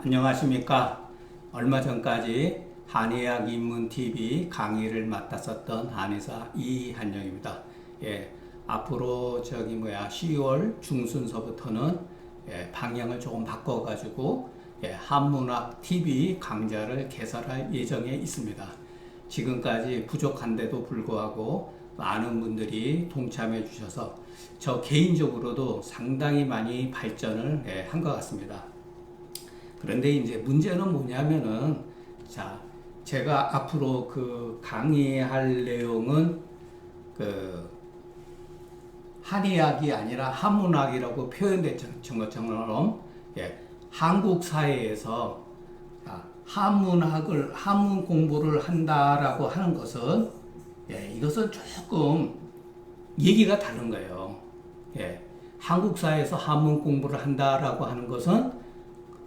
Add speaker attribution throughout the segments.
Speaker 1: 안녕하십니까. 얼마 전까지 한의학 입문TV 강의를 맡았었던 한의사 이한영입니다. 앞으로 10월 중순서부터는 방향을 조금 바꿔가지고 한문학 TV 강좌를 개설할 예정에 있습니다. 지금까지 부족한데도 불구하고 많은 분들이 동참해 주셔서 저 개인적으로도 상당히 많이 발전을 한 것 같습니다. 그런데 이제 문제는 뭐냐면은, 제가 앞으로 강의할 내용은 한의학이 아니라 한문학이라고 표현됐던 것처럼, 한국 사회에서 한문 공부를 한다라고 하는 것은, 이것은 조금 얘기가 다른 거예요. 한국 사회에서 한문 공부를 한다라고 하는 것은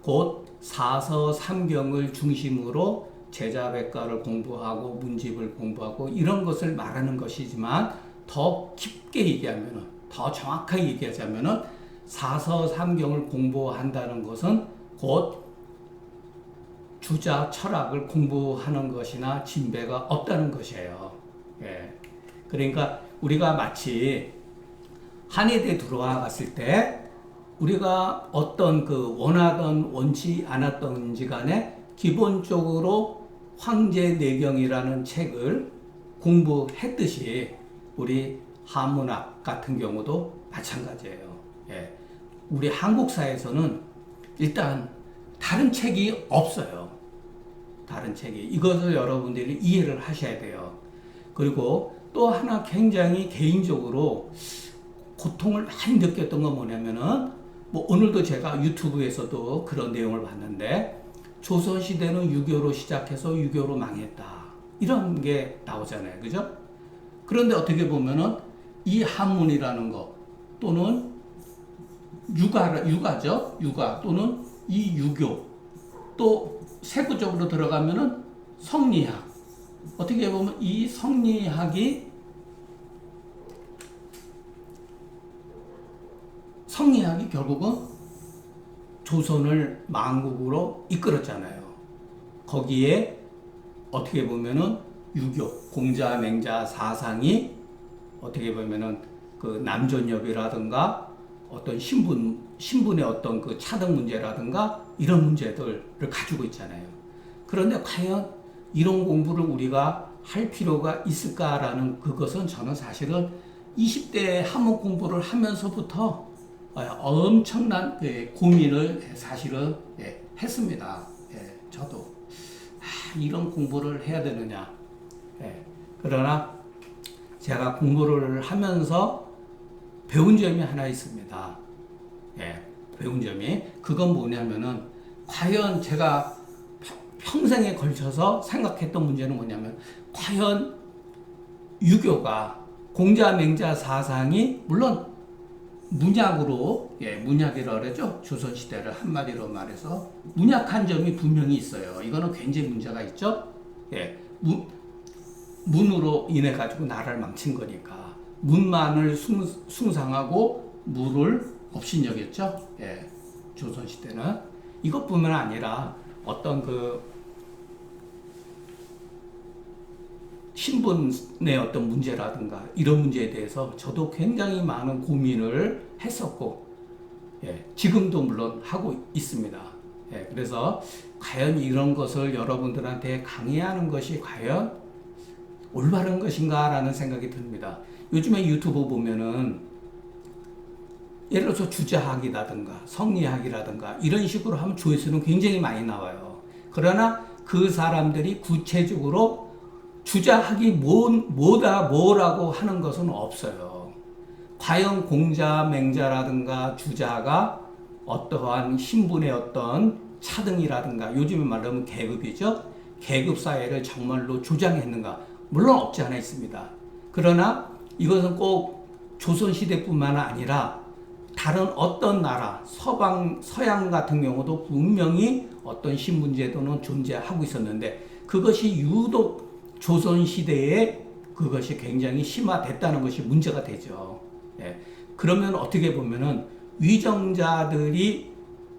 Speaker 1: 곧 사서삼경을 중심으로 제자백과를 공부하고 문집을 공부하고 이런 것을 말하는 것이지만, 더 깊게 얘기하면, 더 정확하게 얘기하자면 사서삼경을 공부한다는 것은 곧 주자 철학을 공부하는 것이나 진배가 없다는 것이에요. 그러니까 우리가 마치 한의대에 들어왔을 때 우리가 어떤 원하던 원치 않았던지 간에 기본적으로 황제내경이라는 책을 공부했듯이 우리 한문학 같은 경우도 마찬가지예요. 우리 한국 사회에서는 일단 다른 책이 없어요. 다른 책이. 이것을 여러분들이 이해를 하셔야 돼요. 그리고 또 하나 굉장히 개인적으로 고통을 많이 느꼈던 건 뭐냐면은, 오늘도 제가 유튜브에서도 그런 내용을 봤는데, 조선시대는 유교로 시작해서 유교로 망했다, 이런 게 나오잖아요. 그죠? 그런데 어떻게 보면은 이 한문이라는 거 또는 유가죠. 유가 또는 이 유교, 또 세부적으로 들어가면은 성리학. 어떻게 보면 이 성리학이 결국은 조선을 만국으로 이끌었잖아요. 거기에 어떻게 보면은 유교, 공자, 맹자 사상이 어떻게 보면은 남존여비라든가 어떤 신분의 어떤 차등 문제라든가 이런 문제들을 가지고 있잖아요. 그런데 과연 이런 공부를 우리가 할 필요가 있을까라는 그것은 저는 사실은 20대 한문 공부를 하면서부터 엄청난 고민을 사실은 했습니다. 저도 이런 공부를 해야 되느냐. 그러나 제가 공부를 하면서 배운 점이 하나 있습니다. 배운 점이 그건 뭐냐면은, 과연 제가 평생에 걸쳐서 생각했던 문제는 뭐냐면, 과연 유교가 공자 맹자 사상이 물론 문약으로, 문약이라고 그러죠. 조선시대를 한마디로 말해서 문약한 점이 분명히 있어요. 이거는 굉장히 문제가 있죠. 문으로 인해 가지고 나라를 망친 거니까. 문만을 숭상하고 무를 업신여겼죠. 조선시대는. 이것뿐만 아니라 어떤 신분의 어떤 문제라든가 이런 문제에 대해서 저도 굉장히 많은 고민을 했었고, 지금도 물론 하고 있습니다. 그래서 과연 이런 것을 여러분들한테 강의하는 것이 과연 올바른 것인가 라는 생각이 듭니다. 요즘에 유튜브 보면은 예를 들어서 주자학이라든가 성리학이라든가 이런 식으로 하면 조회수는 굉장히 많이 나와요. 그러나 그 사람들이 구체적으로 주자학이 뭐라고 하는 것은 없어요. 과연 공자, 맹자라든가 주자가 어떠한 신분의 어떤 차등이라든가, 요즘에 말하면 계급이죠. 계급 사회를 정말로 주장했는가? 물론 없지 않아 있습니다. 그러나 이것은 꼭 조선시대뿐만 아니라 다른 어떤 나라, 서양 같은 경우도 분명히 어떤 신분제도는 존재하고 있었는데, 그것이 유독 조선시대에 그것이 굉장히 심화됐다는 것이 문제가 되죠. 그러면 어떻게 보면은 위정자들이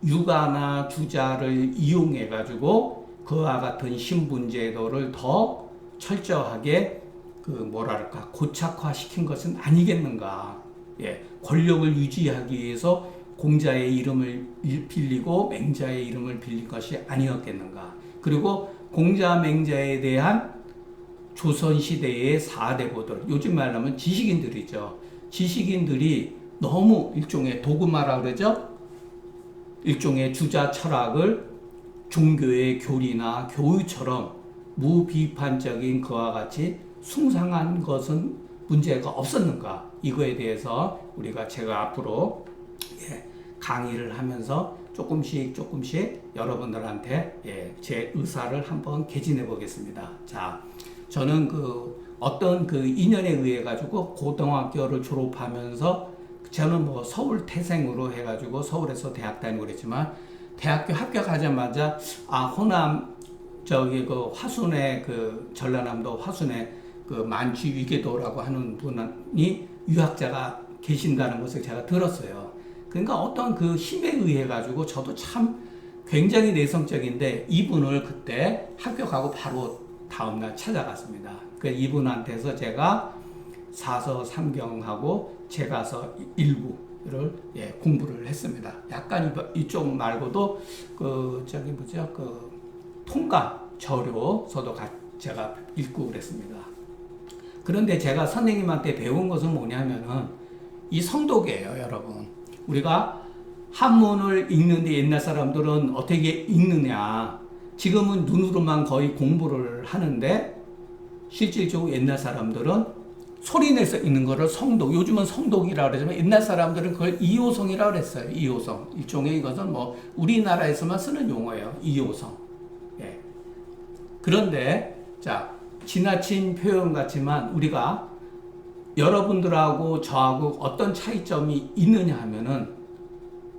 Speaker 1: 유가나 주자를 이용해 가지고 그와 같은 신분 제도를 더 철저하게 고착화시킨 것은 아니겠는가. 예, 권력을 유지하기 위해서 공자의 이름을 빌리고 맹자의 이름을 빌린 것이 아니었겠는가. 그리고 공자 맹자에 대한 조선시대의 4대보들, 요즘 말하면 지식인들이죠. 지식인들이 너무 일종의 도구마라 그러죠? 일종의 주자 철학을 종교의 교리나 교유처럼 무비판적인 그와 같이 숭상한 것은 문제가 없었는가? 이거에 대해서 제가 앞으로 강의를 하면서 조금씩 여러분들한테 제 의사를 한번 개진해 보겠습니다. 자, 저는 어떤 인연에 의해 가지고 고등학교를 졸업하면서 저는 서울 태생으로 해가지고 서울에서 대학 다니고 그랬지만 대학교 합격하자마자 호남 화순의 전라남도 화순의 만취 위계도라고 하는 분이 유학자가 계신다는 것을 제가 들었어요. 그러니까 어떤 힘에 의해 가지고 저도 참 굉장히 내성적인데 이분을 그때 합격하고 바로 다음날 찾아갔습니다. 이분한테서 제가 사서 삼경하고 제가서 일부를 공부를 했습니다. 약간 이쪽 말고도 통감 저료서도 제가 읽고 그랬습니다. 그런데 제가 선생님한테 배운 것은 뭐냐면은 이 성독이에요, 여러분. 우리가 한문을 읽는데 옛날 사람들은 어떻게 읽느냐. 지금은 눈으로만 거의 공부를 하는데 실질적으로 옛날 사람들은 소리내서 읽는 거를 성독, 요즘은 성독이라고 그러지만 옛날 사람들은 그걸 이호성이라고 그랬어요. 이호성. 일종의 이것은 우리나라에서만 쓰는 용어예요. 이호성. 예. 그런데, 자, 지나친 표현 같지만 우리가 여러분들하고 저하고 어떤 차이점이 있느냐 하면은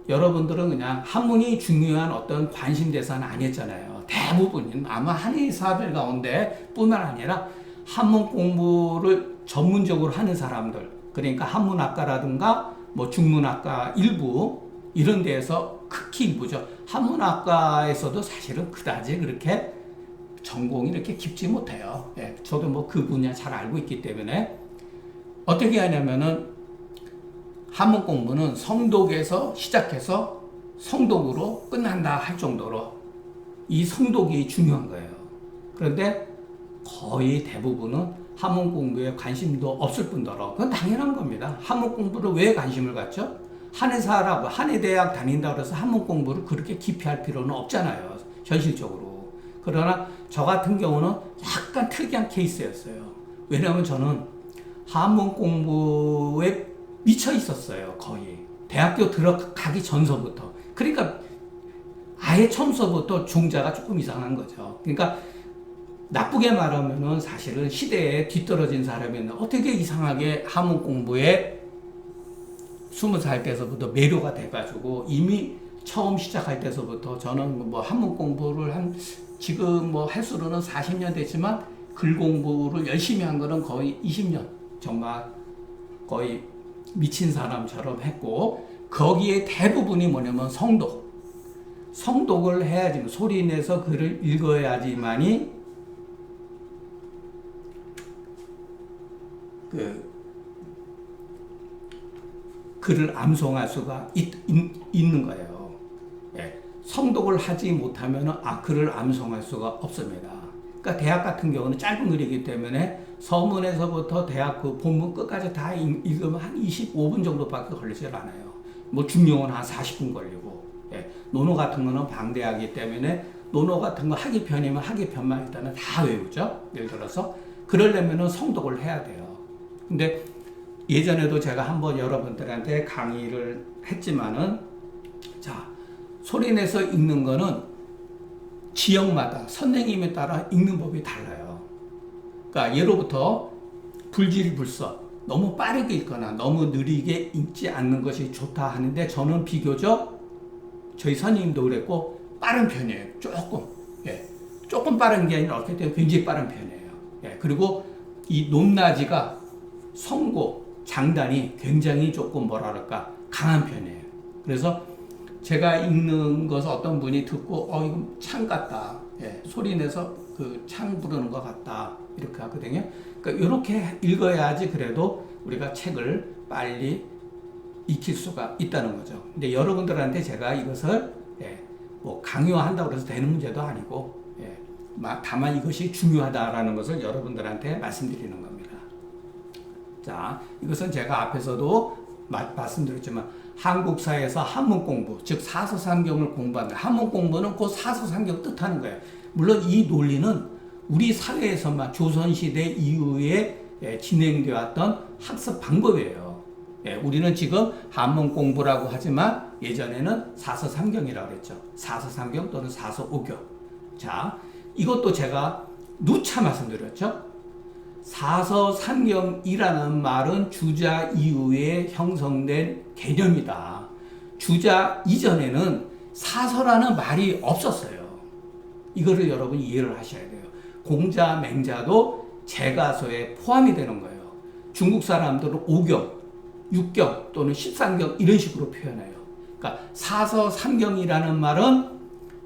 Speaker 1: 여러분들은 그냥 한문이 중요한 어떤 관심 대상은 아니었잖아요. 대부분 아마 한의사들 가운데 뿐만 아니라 한문 공부를 전문적으로 하는 사람들, 그러니까 한문학과라든가 중문학과 일부 이런 데에서 극히 일부죠. 한문학과에서도 사실은 그다지 그렇게 전공이 이렇게 깊지 못해요. 예, 저도 그 분야 잘 알고 있기 때문에 어떻게 하냐면은 한문 공부는 성독에서 시작해서 성독으로 끝난다 할 정도로 이 성독이 중요한 거예요. 그런데 거의 대부분은 한문 공부에 관심도 없을 뿐더러 그건 당연한 겁니다. 한문 공부를 왜 관심을 갖죠? 한의사라고 한의대학 다닌다고 해서 한문 공부를 그렇게 깊이 할 필요는 없잖아요. 현실적으로. 그러나 저 같은 경우는 약간 특이한 케이스였어요. 왜냐하면 저는 한문 공부에 미쳐 있었어요. 거의. 대학교 들어가기 전서부터. 그러니까 아예 처음서부터 중자가 조금 이상한 거죠. 그러니까 나쁘게 말하면은 사실은 시대에 뒤떨어진 사람이었는데 어떻게 이상하게 한문 공부에 20살 때서부터 매료가 돼가지고 이미 처음 시작할 때서부터 저는 한문 공부를 지금 횟수로는 40년 됐지만 글 공부를 열심히 한 거는 거의 20년. 정말 거의 미친 사람처럼 했고 거기에 대부분이 뭐냐면 성독을 해야지 소리 내서 글을 읽어야지만이 글을 암송할 수가 있는 거예요. 예. 성독을 하지 못하면 글을 암송할 수가 없습니다. 그러니까 대학 같은 경우는 짧은 글이기 때문에 서문에서부터 대학 본문 끝까지 다 읽으면 한 25분 정도밖에 걸리질 않아요. 중용은 한 40분 걸리고. 예. 논어 같은 거는 방대하기 때문에 논어 같은 거 하기 편이면 하기 편만 일단은 다 외우죠. 예를 들어서 그러려면은 성독을 해야 돼요. 근데 예전에도 제가 한번 여러분들한테 강의를 했지만은 자, 소리내서 읽는 거는 지역마다 선생님에 따라 읽는 법이 달라요. 그러니까 예로부터 불질불서 너무 빠르게 읽거나 너무 느리게 읽지 않는 것이 좋다 하는데 저는 비교적 저희 선생님도 그랬고 빠른 편이에요. 조금 빠른 게 아니라 어떻게 되면 굉장히 빠른 편이에요. 예, 그리고 이 높낮이가 성고 장단이 굉장히 조금 강한 편이에요. 그래서 제가 읽는 것을 어떤 분이 듣고 이거 창 같다. 예, 소리 내서 그 창 부르는 것 같다. 이렇게 하거든요. 그러니까 이렇게 읽어야지 그래도 우리가 책을 빨리 익힐 수가 있다는 거죠. 근데 여러분들한테 제가 이것을 뭐 강요한다고 해서 되는 문제도 아니고 다만 이것이 중요하다라는 것을 여러분들한테 말씀드리는 겁니다. 자, 이것은 제가 앞에서도 말씀드렸지만 한국사에서 한문 공부, 즉 사서삼경을 공부한다. 한문 공부는 곧 사서삼경 뜻하는 거예요. 물론 이 논리는 우리 사회에서만 조선시대 이후에 진행되어 왔던 학습 방법이에요. 우리는 지금 한문 공부라고 하지만 예전에는 사서삼경이라고 그랬죠. 사서삼경 또는 사서오경. 자, 이것도 제가 누차 말씀드렸죠. 사서삼경이라는 말은 주자 이후에 형성된 개념이다. 주자 이전에는 사서라는 말이 없었어요. 이거를 여러분 이해를 하셔야 돼요. 공자, 맹자도 제가서에 포함이 되는 거예요. 중국 사람들은 5경, 6경 또는 13경 이런 식으로 표현해요. 그러니까 사서삼경이라는 말은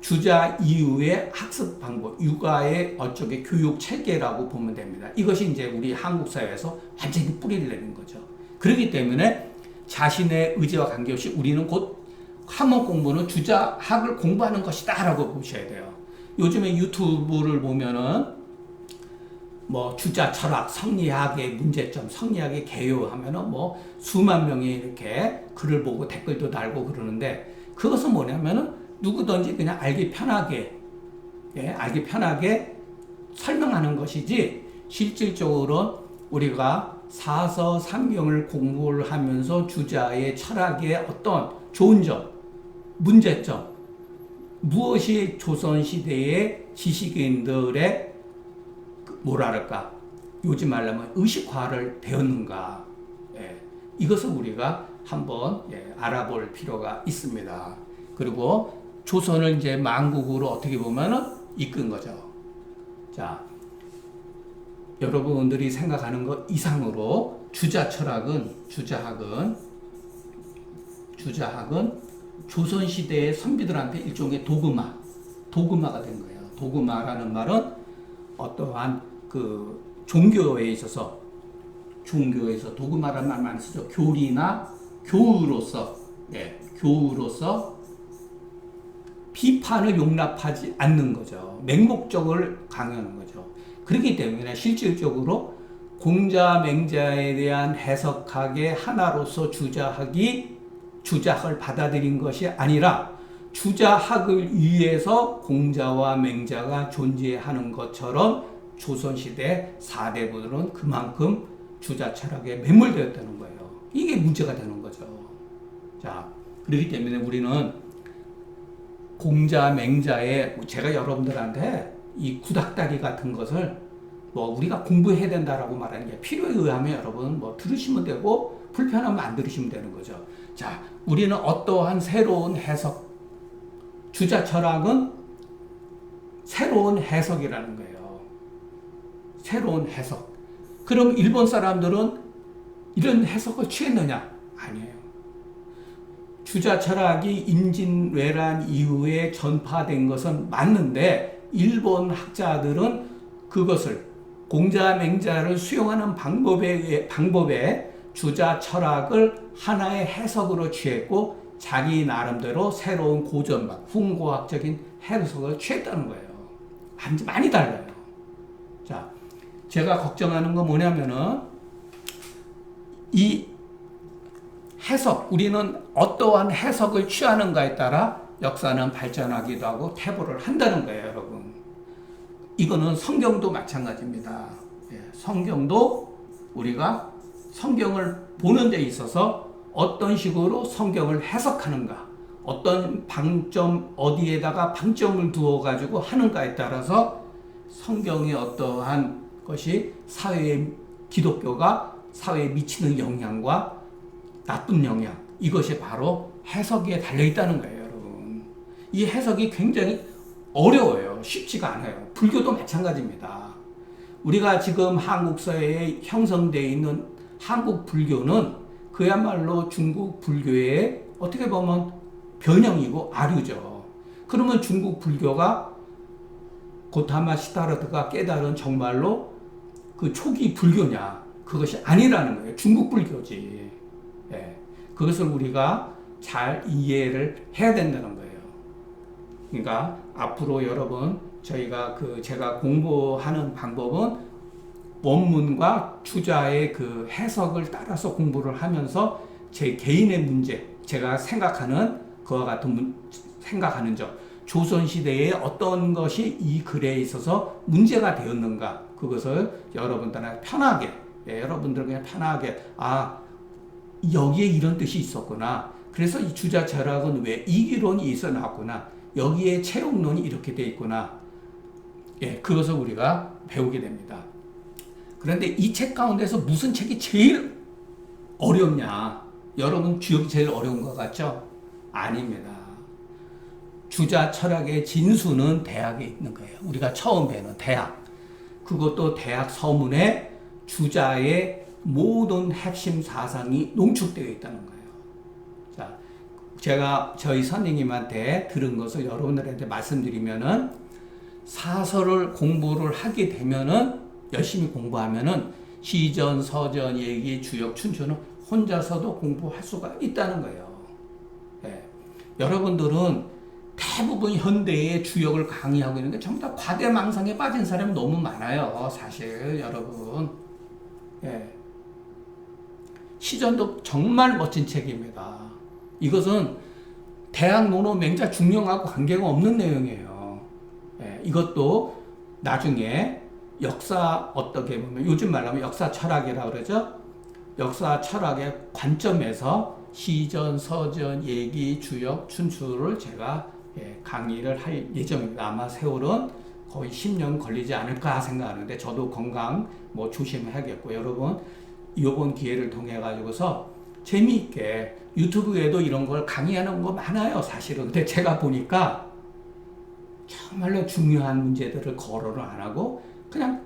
Speaker 1: 주자 이후의 학습 방법, 육아의 어쩌게 교육 체계라고 보면 됩니다. 이것이 이제 우리 한국 사회에서 완전히 뿌리를 내는 거죠. 그렇기 때문에 자신의 의지와 관계없이 우리는 곧 한문 공부는 주자학을 공부하는 것이다라고 보셔야 돼요. 요즘에 유튜브를 보면은 뭐 주자 철학, 성리학의 문제점, 성리학의 개요하면은 뭐 수만 명이 이렇게 글을 보고 댓글도 달고 그러는데 그것은 뭐냐면은 누구든지 그냥 알기 편하게 설명하는 것이지 실질적으로 우리가 사서삼경을 공부를 하면서 주자의 철학의 어떤 좋은 점, 문제점, 무엇이 조선시대의 지식인들의 뭐랄까 요즘 말하면 의식화를 되었는가, 이것을 우리가 한번 알아볼 필요가 있습니다. 그리고 조선을 이제 만국으로 어떻게 보면은 이끈 거죠. 자, 여러분들이 생각하는 것 이상으로 주자학은 조선시대의 선비들한테 일종의 도그마가 된 거예요. 도그마라는 말은 어떠한 그 종교에 있어서 도그마라는 말 많이 쓰죠. 교리나 교우로서 비판을 용납하지 않는 거죠. 맹목적을 강요하는 거죠. 그렇기 때문에 실질적으로 공자, 맹자에 대한 해석학의 하나로서 주자학을 받아들인 것이 아니라 주자학을 위해서 공자와 맹자가 존재하는 것처럼 조선시대 4대부들은 그만큼 주자 철학에 매몰되었다는 거예요. 이게 문제가 되는 거죠. 자, 그렇기 때문에 우리는 공자, 맹자의 제가 여러분들한테 이 구닥다리 같은 것을 뭐 우리가 공부해야 된다라고 말하는 게 필요에 의하면 여러분 뭐 들으시면 되고 불편하면 안 들으시면 되는 거죠. 자, 우리는 어떠한 새로운 해석, 주자 철학은 새로운 해석이라는 거예요. 새로운 해석. 그럼 일본 사람들은 이런 해석을 취했느냐? 아니에요. 주자 철학이 임진왜란 이후에 전파된 것은 맞는데 일본 학자들은 그것을 공자, 맹자를 수용하는 방법에 주자 철학을 하나의 해석으로 취했고 자기 나름대로 새로운 고전학, 훈고학적인 해석을 취했다는 거예요. 많이 달라요. 자, 제가 걱정하는 건 뭐냐면은 이 해석, 우리는 어떠한 해석을 취하는가에 따라 역사는 발전하기도 하고 퇴보를 한다는 거예요, 여러분. 이거는 성경도 마찬가지입니다. 성경도 우리가 성경을 보는 데 있어서 어떤 식으로 성경을 해석하는가, 어떤 방점, 어디에다가 방점을 두어가지고 하는가에 따라서 성경의 어떠한 것이 기독교가 사회에 미치는 영향과 나쁜 영향, 이것이 바로 해석에 달려있다는 거예요, 여러분. 이 해석이 굉장히 어려워요. 쉽지가 않아요. 불교도 마찬가지입니다. 우리가 지금 한국 사회에 형성되어 있는 한국 불교는 그야말로 중국 불교의 어떻게 보면 변형이고 아류죠. 그러면 중국 불교가 고타마 시타르트가 깨달은 정말로 그 초기 불교냐? 그것이 아니라는 거예요. 중국 불교지. 예. 그것을 우리가 잘 이해를 해야 된다는 거예요. 그러니까 앞으로 여러분 저희가 제가 공부하는 방법은 원문과 주자의 그 해석을 따라서 공부를 하면서 제 개인의 문제, 제가 생각하는 그와 같은 생각하는 점, 조선시대에 어떤 것이 이 글에 있어서 문제가 되었는가, 그것을 여러분들한테 편하게, 여러분들 그냥 편하게, 여기에 이런 뜻이 있었구나. 그래서 이 주자 철학은 왜 이기론이 있어 나왔구나. 여기에 채용론이 이렇게 돼 있구나. 그것을 우리가 배우게 됩니다. 그런데 이 책 가운데서 무슨 책이 제일 어렵냐? 여러분 주역이 제일 어려운 것 같죠? 아닙니다. 주자 철학의 진수는 대학에 있는 거예요. 우리가 처음 배우는 대학. 그것도 대학 서문에 주자의 모든 핵심 사상이 농축되어 있다는 거예요. 자, 제가 저희 선생님한테 들은 것을 여러분들한테 말씀드리면은 사설을 공부를 하게 되면은 열심히 공부하면은 시전, 서전, 예기, 주역, 춘추는 혼자서도 공부할 수가 있다는 거예요. 여러분들은 대부분 현대의 주역을 강의하고 있는데 전부 다 과대망상에 빠진 사람이 너무 많아요. 사실 여러분. 시전도 정말 멋진 책입니다. 이것은 대학 논어 맹자 중령하고 관계가 없는 내용이에요. 이것도 나중에 역사 어떻게 보면 요즘 말하면 역사 철학이라고 그러죠. 역사 철학의 관점에서 시전, 서전, 예기, 주역, 춘추를 제가 강의를 할 예정입니다. 아마 세월은 거의 10년 걸리지 않을까 생각하는데 저도 건강 조심해야겠고 여러분 이번 기회를 통해 가지고서 재미있게 유튜브에도 이런 걸 강의하는 거 많아요 사실은. 근데 제가 보니까 정말로 중요한 문제들을 거론을 안 하고 그냥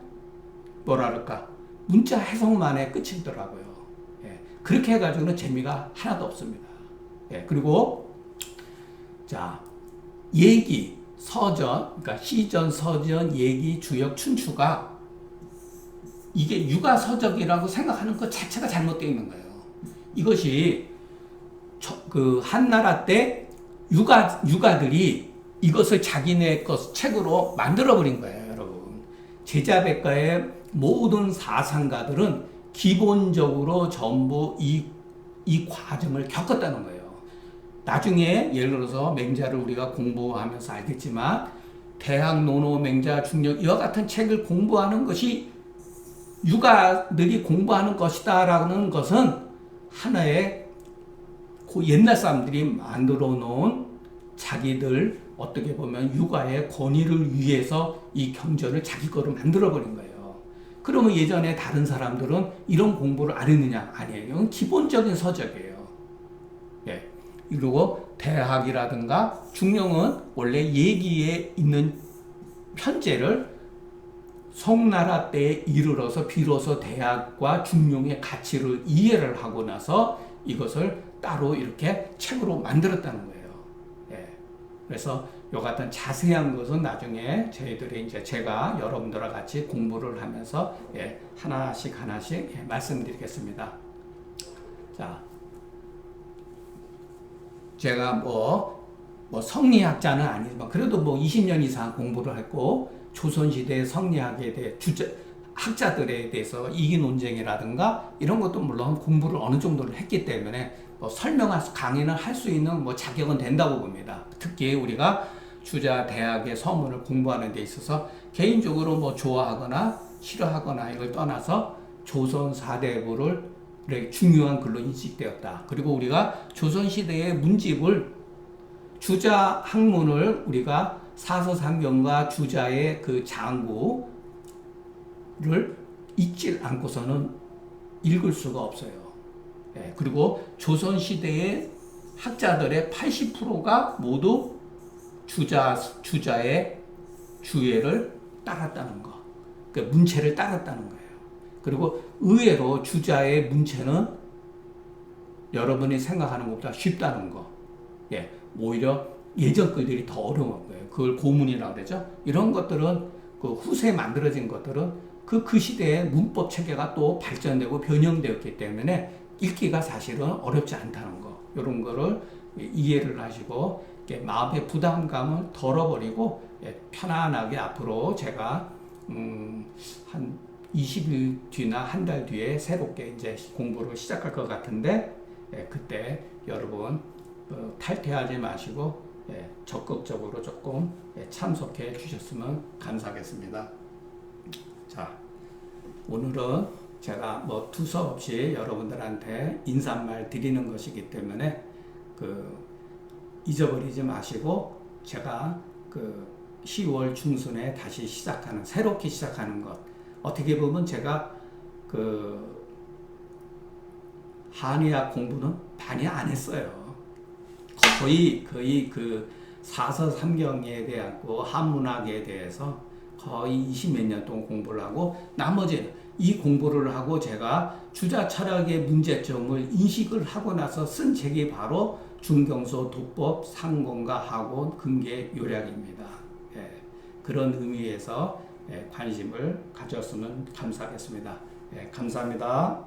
Speaker 1: 뭐랄까 문자 해석만에 끝이더라고요. 그렇게 해가지고는 재미가 하나도 없습니다. 그리고 자 예기, 서전, 그러니까 시전, 서전, 예기, 주역, 춘추가 이게 육아서적이라고 생각하는 것 자체가 잘못되어 있는 거예요. 이것이 한나라 때 육아들이 이것을 자기네 것 책으로 만들어버린 거예요, 여러분. 제자백과의 모든 사상가들은 기본적으로 전부 이 과정을 겪었다는 거예요. 나중에 예를 들어서 맹자를 우리가 공부하면서 알겠지만 대학 논어 맹자 중력 이와 같은 책을 공부하는 것이 육아들이 공부하는 것이다라는 것은 하나의 옛날 사람들이 만들어 놓은 자기들 어떻게 보면 육아의 권위를 위해서 이 경전을 자기 거로 만들어 버린 거예요. 그러면 예전에 다른 사람들은 이런 공부를 안 했느냐? 아니에요. 이건 기본적인 서적이에요. 그리고 대학이라든가 중령은 원래 예기에 있는 편제를 송나라 때에 이르러서 비로소 대학과 중령의 가치를 이해를 하고 나서 이것을 따로 이렇게 책으로 만들었다는 거예요. 그래서 요 같은 자세한 것은 나중에 저희들이 이제 제가 여러분들과 같이 공부를 하면서 하나씩 말씀드리겠습니다. 자, 제가 성리학자는 아니지만 그래도 20년 이상 공부를 했고 조선시대 성리학에 대해 학자들에 대해서 이기 논쟁이라든가 이런 것도 물론 공부를 어느 정도를 했기 때문에 설명할 강의는 할 수 있는 자격은 된다고 봅니다. 특히 우리가 주자 대학의 서문을 공부하는 데 있어서 개인적으로 좋아하거나 싫어하거나 이걸 떠나서 조선 4대부를 중요한 글로 인식되었다. 그리고 우리가 조선시대의 문집을 주자 학문을 우리가 사서삼경과 주자의 그 장구를 읽지 않고서는 읽을 수가 없어요. 그리고 조선시대의 학자들의 80%가 모두 주자의 주예를 따랐다는 거. 그러니까 문체를 따랐다는 거예요. 그리고 의외로 주자의 문체는 여러분이 생각하는 것보다 쉽다는 거. 오히려 예전 글들이 더 어려운 거예요. 그걸 고문이라고 그러죠. 이런 것들은 그 후세에 만들어진 것들은 그 시대의 문법 체계가 또 발전되고 변형되었기 때문에 읽기가 사실은 어렵지 않다는 거. 이런 거를 이해를 하시고 마음의 부담감을 덜어버리고 편안하게 앞으로 제가 한 20일 뒤나 한 달 뒤에 새롭게 이제 공부를 시작할 것 같은데 그때 여러분 탈퇴하지 마시고 적극적으로 조금 참석해 주셨으면 감사하겠습니다. 자, 오늘은 제가 뭐 두서없이 여러분들한테 인사말 드리는 것이기 때문에 잊어버리지 마시고 제가 10월 중순에 다시 새롭게 시작하는 것, 어떻게 보면 제가 한의학 공부는 많이 안 했어요. 거의 사서삼경에 대한 한문학에 대해서 거의 20몇 년 동안 공부를 하고 나머지 이 공부를 하고 제가 주자 철학의 문제점을 인식을 하고 나서 쓴 책이 바로 중경소 도법 상공과 학원 근계 요략입니다. 그런 의미에서 관심을 가졌으면 감사하겠습니다. 감사합니다.